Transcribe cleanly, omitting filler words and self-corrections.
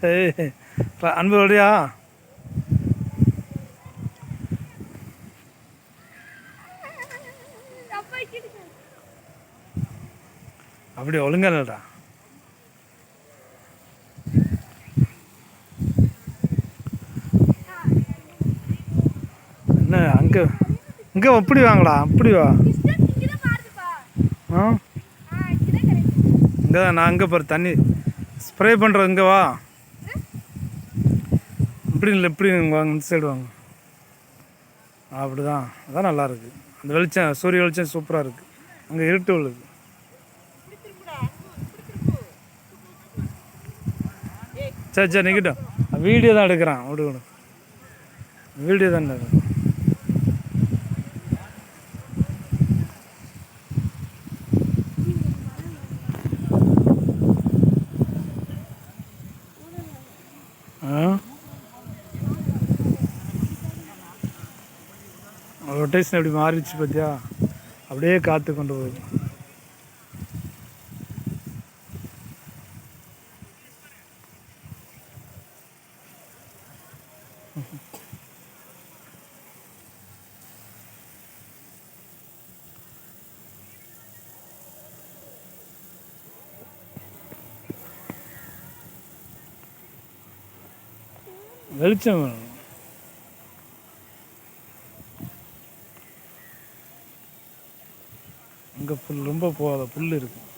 ஏய் அன்பு வழியா அப்படி ஒழுங்கா இல்லைடா. என்ன அங்கே இங்கே அப்படி வாங்கடா, அப்படி வா. ஆ இங்கே தான் நான் அங்கே பாரு தண்ணி ஸ்ப்ரே பண்ணுறேன். இங்கே வா. இப்படி இல்லை, இப்படி வாங்க, இந்த சைடு வாங்க. அப்படி தான், அதான் நல்லாயிருக்கு. அந்த வெளிச்சம், சூரிய வெளிச்சம் சூப்பராக இருக்குது. அங்கே இருட்டு உள்ளது. சரி சரி நிற்கட்டும், வீடியோ தான் எடுக்கிறான். விடு விடு, வீடியோ தான் எடுக்கிறேன். ரொட்டேஷன் எப்படி மாறிடுச்சு பார்த்தியா? அப்படியே காற்று கொண்டு போகுது. வெளிச்சம் வேணும். அங்கே புல் ரொம்ப போகாத புல் இருக்குது.